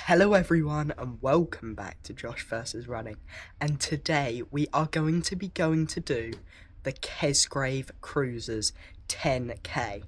Hello everyone and welcome back to Josh vs Running, and today we are going to do the Kesgrave Cruisers 10k.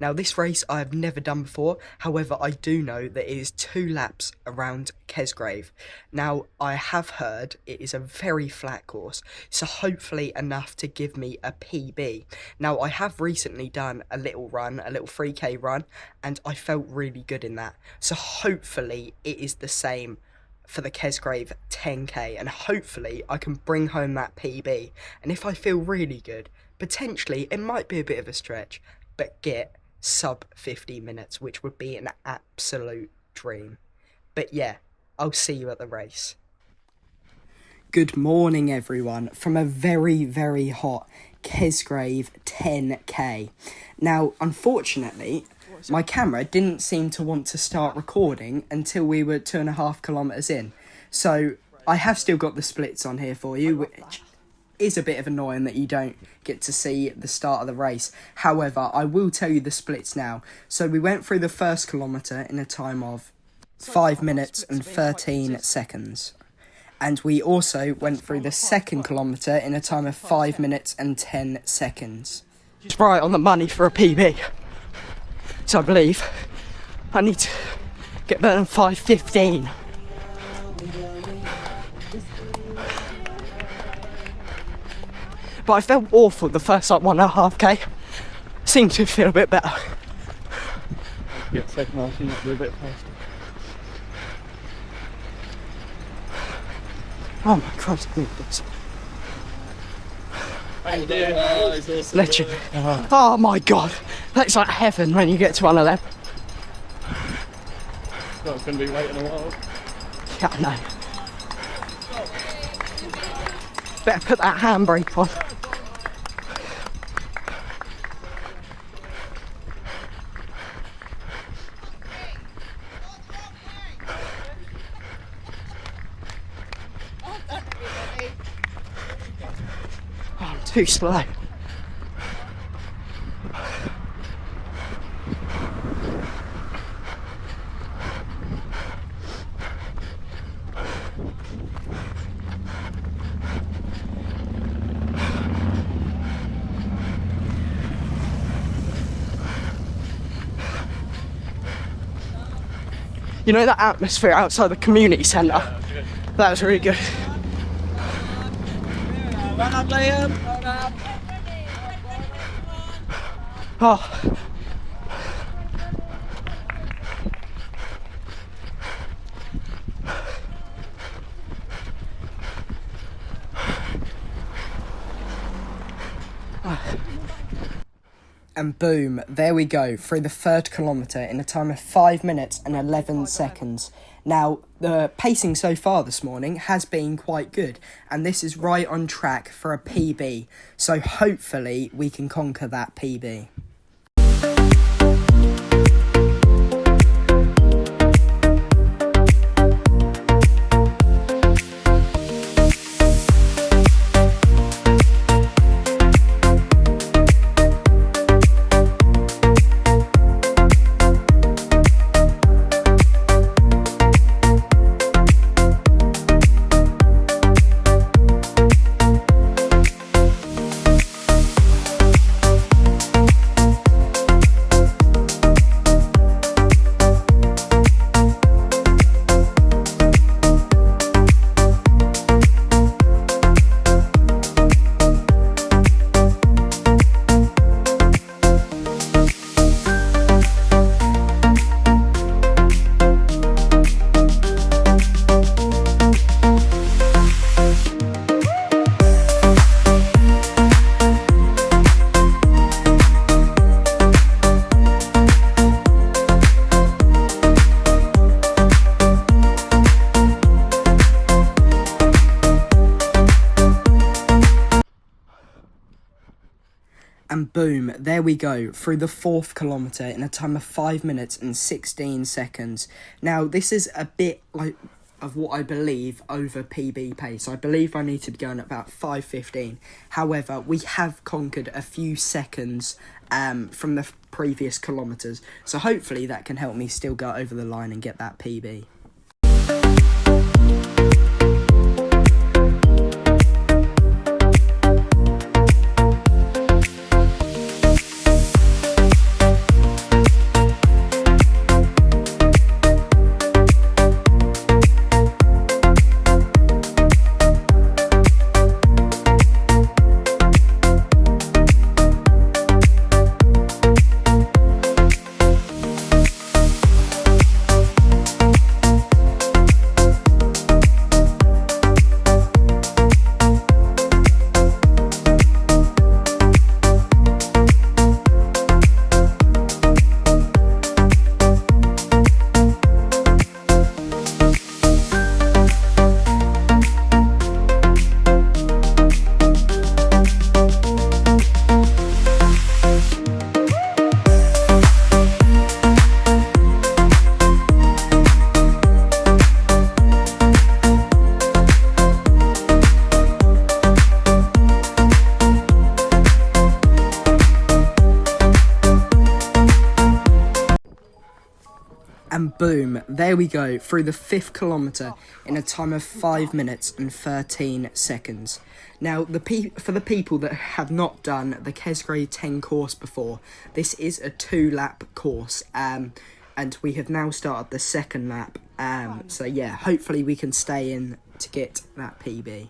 Now this race I have never done before, however I do know that it is 2 laps around Kesgrave. Now I have heard it is a very flat course, so hopefully enough to give me a PB. Now I have recently done a little 3k run, and I felt really good in that, so hopefully it is the same for the Kesgrave 10k, and hopefully I can bring home that PB. And if I feel really good, potentially it might be a bit of a stretch, but get sub 50 minutes, which would be an absolute dream. But yeah, I'll see you at the race. Good morning everyone from a very hot Kesgrave 10k. Now unfortunately my camera didn't seem to want to start recording until we were 2.5 kilometers in, so I have still got the splits on here for you, which is a bit of annoying that you don't get to see the start of the race. However, I will tell you the splits now. So we went through the first kilometre in a time of 5 minutes and 13 seconds. And we also went through the second kilometre in a time of 5 minutes and 10 seconds. Just right on the money for a PB. So I believe I need to get better than 5:15. But I felt awful the first 1.5k. Seemed to feel a bit better. Yeah, second half, you might be a bit faster. Oh my Christ, I need this. Legend. Oh my God, that's like heaven when you get to one of them. Not going to be waiting a while. Yeah, I know. Better put that handbrake on. Oh, I'm too slow. You know that atmosphere outside the community centre? That was really good. Run up, Liam! Run up! Oh. And boom, there we go, through the third kilometre in a time of 5 minutes and 11 seconds. Now, the pacing so far this morning has been quite good, and this is right on track for a PB, so hopefully we can conquer that PB. And boom, there we go, through the fourth kilometre in a time of 5 minutes and 16 seconds. Now, this is a bit like of what I believe over PB pace. I believe I need to be going at about 5:15. However, we have conquered a few seconds from the previous kilometres. So hopefully that can help me still go over the line and get that PB. And boom, there we go, through the 5th kilometre in a time of 5 minutes and 13 seconds. Now, for the people that have not done the Kesgrave 10 course before, this is a 2-lap course, and we have now started the 2nd lap. So yeah, hopefully we can stay in to get that PB.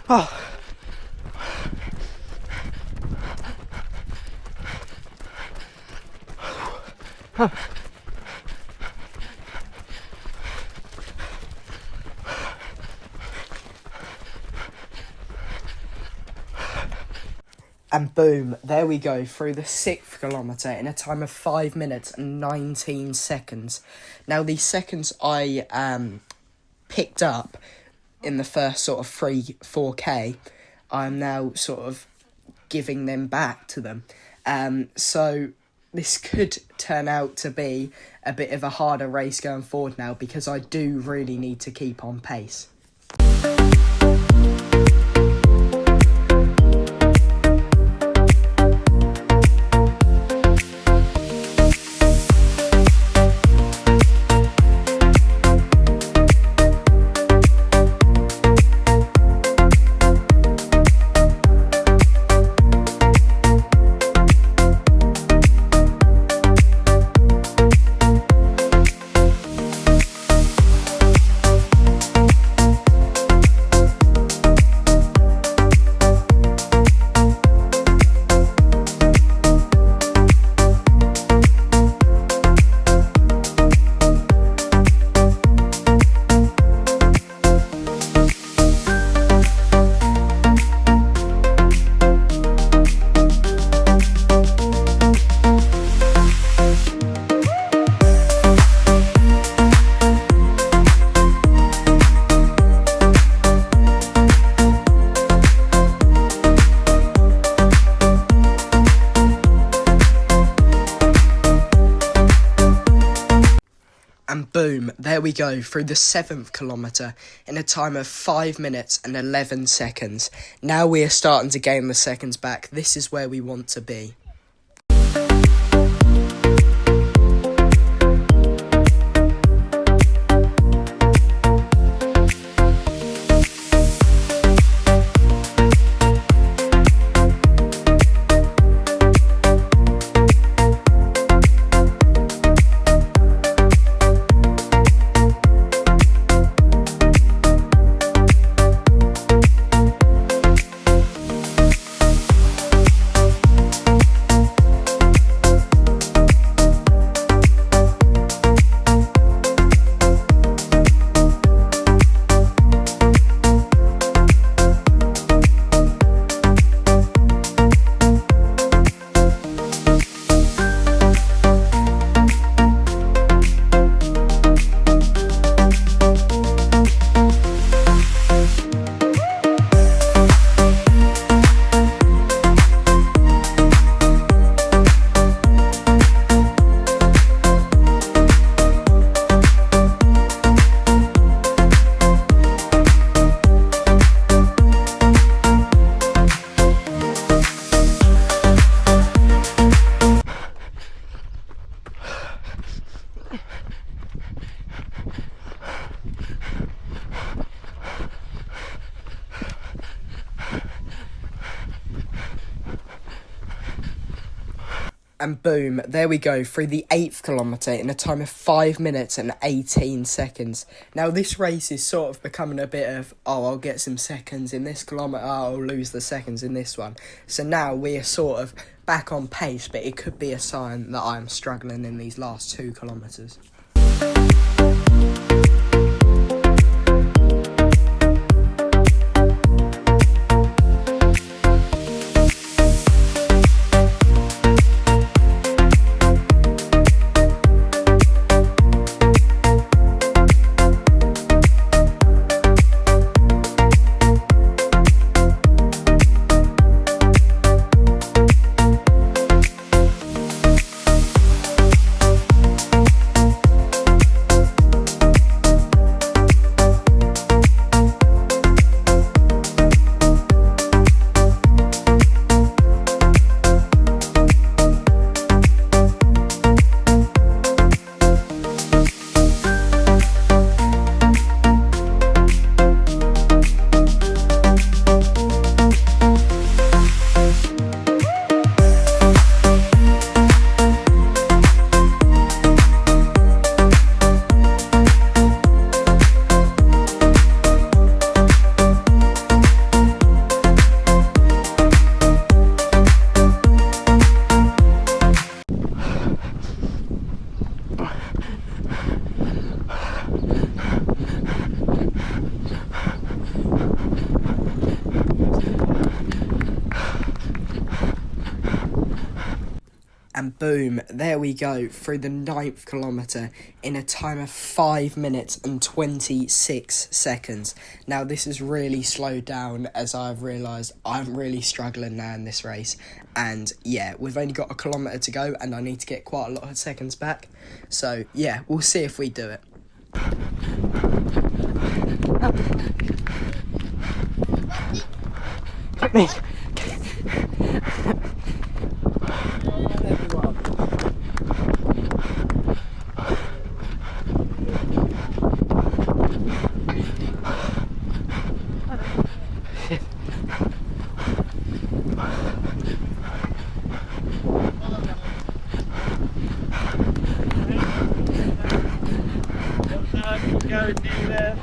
Oh. And boom, there we go, through the 6th kilometre in a time of 5 minutes and 19 seconds. Now, these seconds I picked up in the first sort of 4K, I'm now sort of giving them back to them. So this could turn out to be a bit of a harder race going forward now, because I do really need to keep on pace. boom, there we go, through the 7th kilometre in a time of 5 minutes and 11 seconds. Now we are starting to gain the seconds back. This is where we want to be. And boom, there we go, through the 8th kilometre in a time of 5 minutes and 18 seconds. Now this race is sort of becoming a bit of, oh, I'll get some seconds in this kilometre, I'll lose the seconds in this one. So now we are sort of back on pace, but it could be a sign that I'm struggling in these last 2 kilometres. And boom, there we go, through the 9th kilometre in a time of 5 minutes and 26 seconds. Now this has really slowed down as I've realised I'm really struggling now in this race. And yeah, we've only got a kilometre to go and I need to get quite a lot of seconds back. So yeah, we'll see if we do it. Get me. Go do there.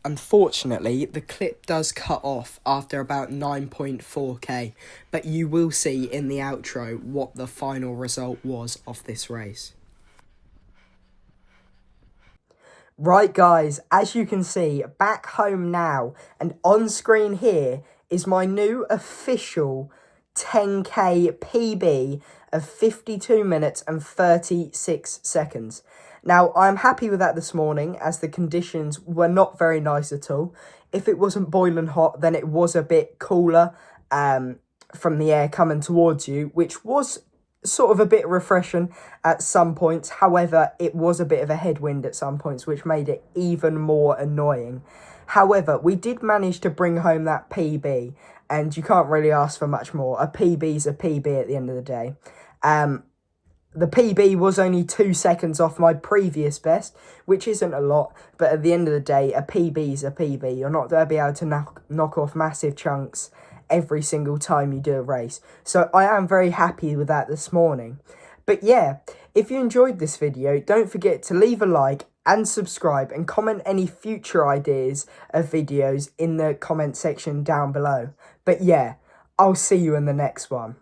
Unfortunately, the clip does cut off after about 9.4k, but you will see in the outro what the final result was of this race. Right guys, as you can see, back home now, and on screen here is my new official 10k PB of 52 minutes and 36 seconds. Now, I'm happy with that this morning, as the conditions were not very nice at all. If it wasn't boiling hot, then it was a bit cooler from the air coming towards you, which was sort of a bit refreshing at some points. However, it was a bit of a headwind at some points, which made it even more annoying. However, we did manage to bring home that PB, and you can't really ask for much more. A PB's a PB at the end of the day. The PB was only 2 seconds off my previous best, which isn't a lot, but at the end of the day, a PB's a PB. You're not going to be able to knock off massive chunks every single time you do a race. So I am very happy with that this morning. But yeah, if you enjoyed this video, don't forget to leave a like and subscribe, and comment any future ideas of videos in the comment section down below. But yeah, I'll see you in the next one.